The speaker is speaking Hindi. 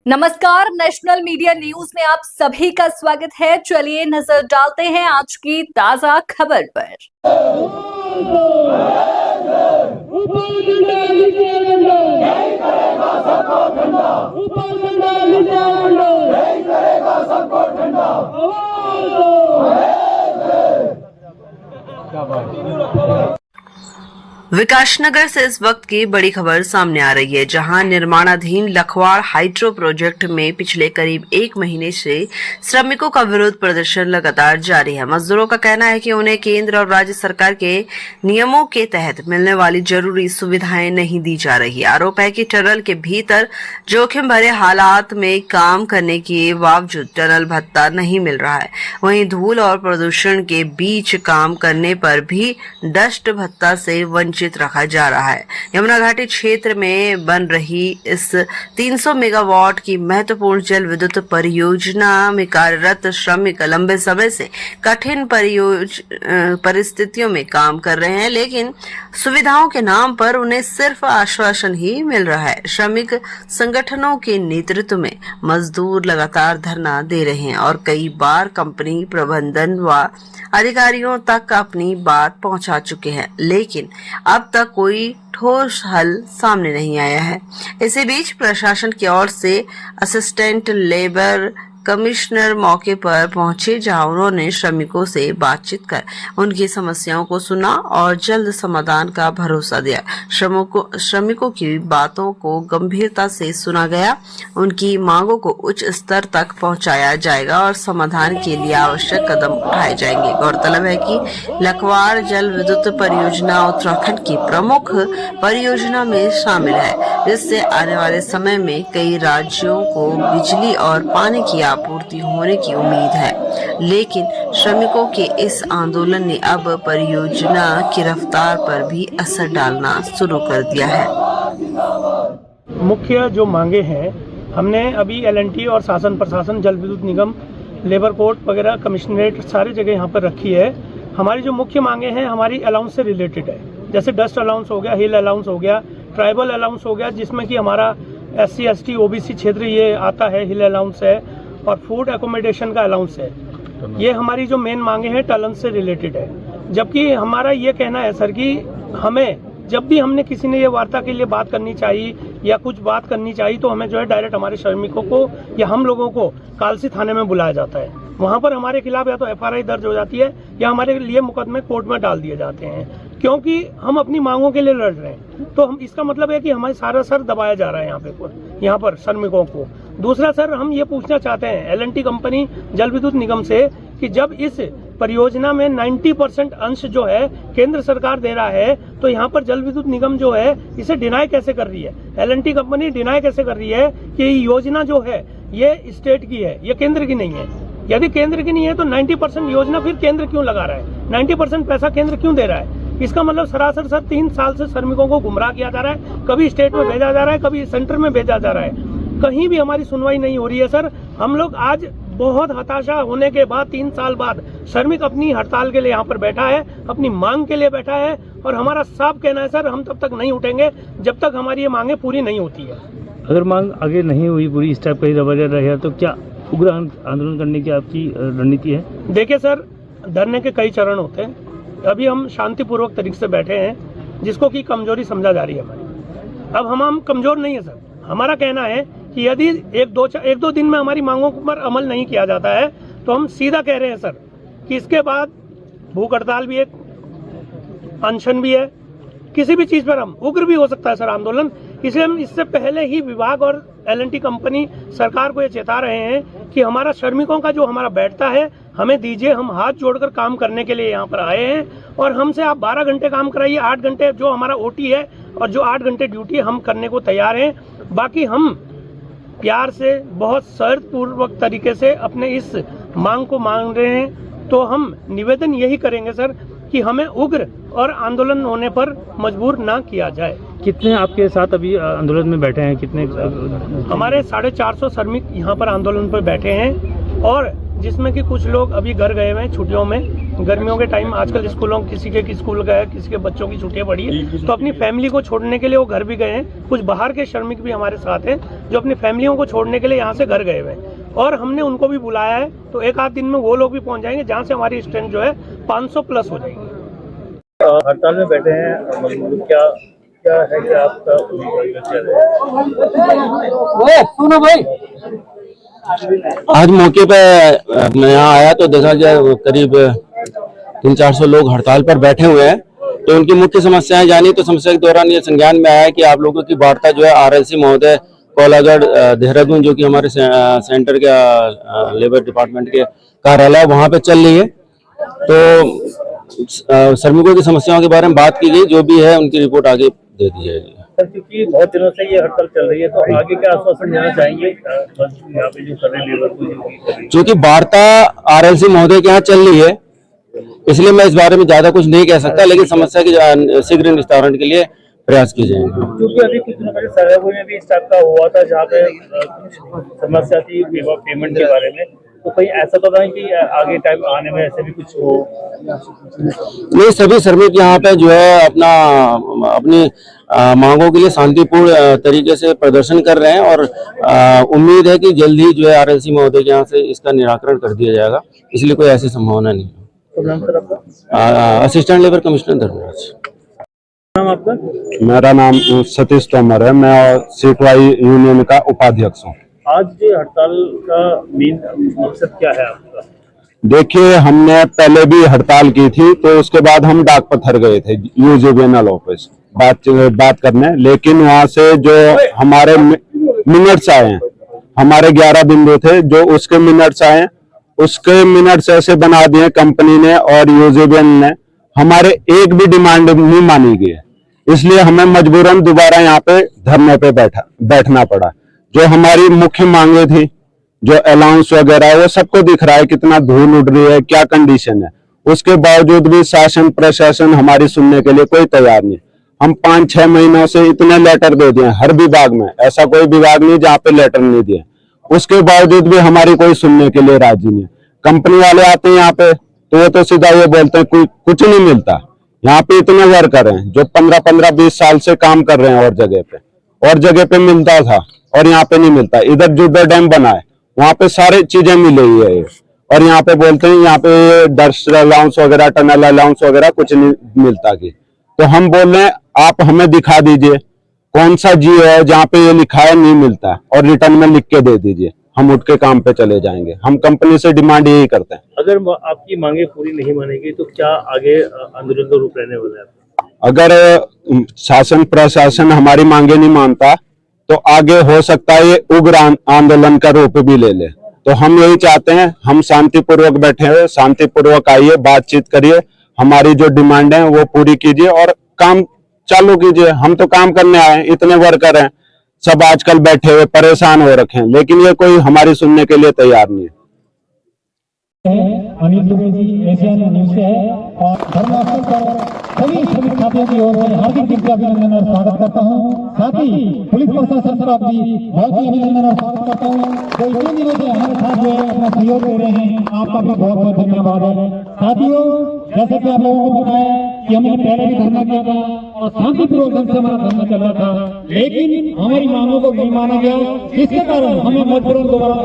नमस्कार, नेशनल मीडिया न्यूज में आप सभी का स्वागत है। चलिए नजर डालते हैं आज की ताजा खबर पर। विकासनगर से इस वक्त की बड़ी खबर सामने आ रही है, जहां निर्माणाधीन लखवाड़ हाइड्रो प्रोजेक्ट में पिछले करीब 1 महीने से श्रमिकों का विरोध प्रदर्शन लगातार जारी है। मजदूरों का कहना है कि उन्हें केंद्र और राज्य सरकार के नियमों के तहत मिलने वाली जरूरी सुविधाएं नहीं दी जा रही। आरोप है कि टनल के भीतर जोखिम भरे हालात में काम करने के बावजूद टनल भत्ता नहीं मिल रहा है। वहीं धूल और प्रदूषण के बीच काम करने पर भी डस्ट भत्ता से वंचित रखा जा रहा है। यमुना घाटी क्षेत्र में बन रही इस 300 मेगावाट की महत्वपूर्ण जल विद्युत परियोजना में कार्यरत श्रमिक लंबे समय से कठिन परिस्थितियों में काम कर रहे हैं, लेकिन सुविधाओं के नाम पर उन्हें सिर्फ आश्वासन ही मिल रहा है। श्रमिक संगठनों के नेतृत्व में मजदूर लगातार धरना दे रहे हैं और कई बार कंपनी प्रबंधन व अधिकारियों तक अपनी बात पहुंचा चुके हैं, लेकिन अब तक कोई ठोस हल सामने नहीं आया है। इसी बीच प्रशासन की ओर से असिस्टेंट लेबर कमिश्नर मौके पर पहुंचे, जहां उन्होंने श्रमिकों से बातचीत कर उनकी समस्याओं को सुना और जल्द समाधान का भरोसा दिया। श्रमिकों की बातों को गंभीरता से सुना गया, उनकी मांगों को उच्च स्तर तक पहुंचाया जाएगा और समाधान के लिए आवश्यक कदम उठाए जाएंगे। गौरतलब है कि लखवाड़ जल विद्युत परियोजना उत्तराखंड की प्रमुख परियोजना में शामिल है, जिससे आने वाले समय में कई राज्यों को बिजली और पानी की आपूर्ति होने की उम्मीद है, लेकिन श्रमिकों के इस आंदोलन ने अब परियोजना की रफ्तार पर भी असर डालना शुरू कर दिया है। मुख्य जो मांगे हैं, हमने अभी एल&टी और शासन प्रशासन, जल विद्युत निगम, लेबर कोर्ट वगैरह, कमिश्नरेट सारी जगह यहाँ पर रखी है। हमारी जो मुख्य मांगे हैं हमारी अलाउंस से रिलेटेड है, जैसे डस्ट अलाउंस हो गया, हिल अलाउंस हो गया, ट्राइबल अलाउंस हो गया, जिसमें कि हमारा SC ST OBC क्षेत्र ये आता है, हिल अलाउंस है, और फूड एकोमोडेशन का अलाउंस है। ये हमारी जो मेन मांगे हैं टलन से रिलेटेड है। जबकि हमारा ये कहना है सर कि हमें जब भी हमने किसी ने ये वार्ता के लिए बात करनी चाहिए या कुछ बात करनी चाहिए, तो हमें जो है डायरेक्ट हमारे श्रमिकों को या हम लोगों को कालसी थाने में बुलाया जाता है। वहाँ पर हमारे खिलाफ या तो FRI दर्ज हो जाती है या हमारे लिए मुकदमे कोर्ट में डाल दिए जाते हैं, क्योंकि हम अपनी मांगों के लिए लड़ रहे हैं। तो हम इसका मतलब है कि हमारे सारा सर दबाया जा रहा है यहाँ पर श्रमिकों को। दूसरा सर, हम ये पूछना चाहते हैं L&T कंपनी, जल विद्युत निगम से कि जब इस परियोजना में 90% अंश जो है केंद्र सरकार दे रहा है, तो यहाँ पर जल विद्युत निगम जो है इसे डिनाई कैसे कर रही है? L&T कंपनी डिनाई कैसे कर रही है कि ये योजना जो है ये स्टेट की है, ये केंद्र की नहीं है? यदि केंद्र की नहीं है तो 90% योजना फिर केंद्र क्यों लगा रहा है? 90% पैसा केंद्र क्यों दे रहा है? इसका मतलब सरासर सर 3 साल से श्रमिकों को गुमराह किया जा रहा है। कभी स्टेट में भेजा जा रहा है, कभी सेंटर में भेजा जा रहा है, कहीं भी हमारी सुनवाई नहीं हो रही है सर। हम लोग आज बहुत हताशा होने के बाद 3 साल बाद श्रमिक अपनी हड़ताल के लिए यहाँ पर बैठा है, अपनी मांग के लिए बैठा है, और हमारा साफ कहना है सर, हम तब तक नहीं उठेंगे जब तक हमारी ये मांगे पूरी नहीं होती है। अगर मांग आगे नहीं हुई पूरी, इस टाइप का ही रवैया रहेगा, तो क्या उग्र आंदोलन करने की आपकी रणनीति है? देखिए सर, धरने के कई चरण होते हैं। अभी हम शांतिपूर्वक तरीके से बैठे हैं, जिसको कि कमजोरी समझा जा रही है हमारी। अब हम कमजोर नहीं है सर। हमारा कहना है कि यदि एक दो दिन में हमारी मांगों पर अमल नहीं किया जाता है, तो हम सीधा कह रहे हैं सर कि इसके बाद भूख हड़ताल भी है, अनशन भी है, किसी भी चीज पर हम उग्र भी हो सकता है सर आंदोलन। इसलिए हम इससे पहले ही विभाग और L&T कंपनी सरकार को ये चेता रहे हैं कि हमारा श्रमिकों का जो हमारा बैठता है हमें दीजिए, हम हाथ जोड़कर काम करने के लिए यहाँ पर आए हैं, और हमसे आप 12 घंटे काम कराइए, 8 घंटे जो हमारा OT है और जो 8 घंटे ड्यूटी है, हम करने को तैयार हैं। बाकी हम प्यार से, बहुत शर्तपूर्वक तरीके से अपने इस मांग को मांग रहे हैं। तो हम निवेदन यही करेंगे सर कि हमें उग्र और आंदोलन होने पर मजबूर ना किया जाए। कितने आपके साथ अभी आंदोलन में बैठे हैं? कितने? हमारे 450 श्रमिक यहाँ पर आंदोलन पर बैठे हैं, और जिसमें कि कुछ लोग अभी घर गए हुए हैं छुट्टियों में। गर्मियों के टाइम आजकल स्कूलों, किसी के स्कूल गए, किसी के बच्चों की छुट्टियां पड़ी है, तो अपनी फैमिली को छोड़ने के लिए वो घर भी गए हैं। कुछ बाहर के श्रमिक भी हमारे साथ हैं। जो अपनी फैमिलियों को छोड़ने के लिए यहाँ से घर गए हुए हैं, और हमने उनको भी बुलाया है। तो एक आध दिन में वो लोग भी पहुँच जाएंगे, जहाँ से हमारी स्ट्रेंथ जो है 500 प्लस हो जाएगी। हड़ताल में बैठे हैं, क्या क्या है कि आपका सुनो भाई, आज मौके पे मैं यहाँ आया तो देखा जाए करीब 300-400 लोग हड़ताल पर बैठे हुए हैं। तो उनकी मुख्य समस्याएं जानी, तो समस्या के दौरान ये संज्ञान में आया कि आप लोगों की वार्ता जो है आरएलसी महोदय कोलागढ़ देहरादून, जो कि हमारे सेंटर के लेबर डिपार्टमेंट के कार्यालय वहां पे चल रही है। तो श्रमिकों की समस्याओं के बारे में बात की गई, जो भी है उनकी रिपोर्ट आगे दे दी जाएगी। सर, क्योंकि बहुत दिनों से ये हड़ताल चल रही है, तो आगे क्या आश्वासन देना चाहेंगे यहाँ पे जो कर रहे हैं लेबर को? क्योंकि वार्ता आरएलसी महोदय के यहाँ चल रही है, इसलिए मैं इस बारे में ज्यादा कुछ नहीं कह सकता, लेकिन समस्या के शीघ्र निस्तारण के लिए प्रयास किए जाएंगे। क्योंकि अभी कुछ दिनों पहले सरायपुर में भी इस टाइप का हुआ था, जहाँ पे कुछ समस्या थी पेमेंट के बारे में, तो कहीं ऐसा तो नहीं कि आगे टाइम आने में ऐसे भी कुछ हो? नहीं, सभी श्रमिक यहाँ पे जो है अपनी मांगों के लिए शांतिपूर्ण तरीके से प्रदर्शन कर रहे हैं, और उम्मीद है कि जल्द ही जो है आरएलसी महोदय के यहाँ से इसका निराकरण कर दिया जाएगा, इसलिए कोई ऐसी संभावना नहीं है। Assistant labour commissioner Dharmraj. नाम आपका? मेरा नाम सतीश तोमर है, मैं सीटवाई यूनियन का उपाध्यक्ष हूँ। आज जो हड़ताल का मेन मकसद क्या है आपका? देखिए, हमने पहले भी हड़ताल की थी, तो उसके बाद हम डाक पत्थर गए थे यूजीबीएनएल ऑफिस बात करने, लेकिन वहां से जो हमारे मिनट्स आए हैं, हमारे 11 बिंदु थे, जो उसके मिनट्स आए हैं, उसके मिनट्स ऐसे बना दिए कंपनी ने और यूजीबीएन ने, हमारे एक भी डिमांड नहीं मानी गई है। इसलिए हमें मजबूरन दोबारा यहाँ पे धरने पे बैठना पड़ा। जो हमारी मुख्य मांगे थी, जो अलाउंस वगैरह, वो सबको दिख रहा है कितना धूल उड़ रही है, क्या कंडीशन है। उसके बावजूद भी शासन प्रशासन हमारी सुनने के लिए कोई तैयार नहीं। हम 5-6 महीनों से इतने लेटर दे दिए हर विभाग में, ऐसा कोई विभाग नहीं जहाँ पे लेटर नहीं दिए, उसके बावजूद भी हमारी कोई सुनने के लिए राजी नहीं। कंपनी वाले आते हैं यहाँ पे, तो वो तो सीधा ये बोलते हैं कुछ नहीं मिलता। यहाँ पे इतने वर्कर हैं जो 15-20 साल से काम कर रहे हैं, और जगह पे मिलता था और यहाँ पे नहीं मिलता। इधर जुब्बे डैम बना है, वहाँ पे सारी चीजें मिल रही है, और यहाँ पे बोलते हैं यहाँ पे डस्ट अलाउंस वगैरह, टनल अलाउंस वगैरह कुछ नहीं मिलता की। तो हम बोल रहे हैं आप हमें दिखा दीजिए कौन सा जियो है जहाँ पे ये लिखा है नहीं मिलता, और रिटर्न में लिख के दे दीजिए, हम उठ के काम पे चले जाएंगे। हम कंपनी से डिमांड यही करते हैं। अगर आपकी मांगे पूरी नहीं मानेगी तो क्या आगे आंदोलन का रूप रहने वाला है? अगर शासन प्रशासन हमारी मांगे नहीं मानता तो आगे हो सकता है ये उग्र आंदोलन का रूप भी ले ले। तो हम यही चाहते हैं, हम शांतिपूर्वक बैठे हुए, शांतिपूर्वक आइए, बातचीत करिए, हमारी जो डिमांड है वो पूरी कीजिए और काम चालू कीजिए। हम तो काम करने आए हैं, इतने वर्कर हैं, सब आजकल बैठे हुए परेशान हो रखे हैं, लेकिन ये कोई हमारी सुनने के लिए तैयार नहीं है। अनिल दुबे जी एशियन न्यूज से है, और धर्मासन पर सभी श्रमिक साथियों की ओर से हार्दिक दिव्य अभिनंदन और स्वागत करता हूँ। साथ ही पुलिस प्रशासन पर भी बहुत ही अभिनंदन और स्वागत करता हूँ, जो इतने दिनों से हमारे साथ जो है अपना सहयोग दे रहे हैं, आपका भी बहुत बहुत धन्यवाद है। साथियों, जैसे कि आप लोगों को पता है कि हमने पहले भी धरना किया था और शांतिपूर्वक ढंग से हमारा धरना चल रहा था, लेकिन हमारी मांगों को नहीं माना गया, जिसके कारण हमें मजबूरन दोबारा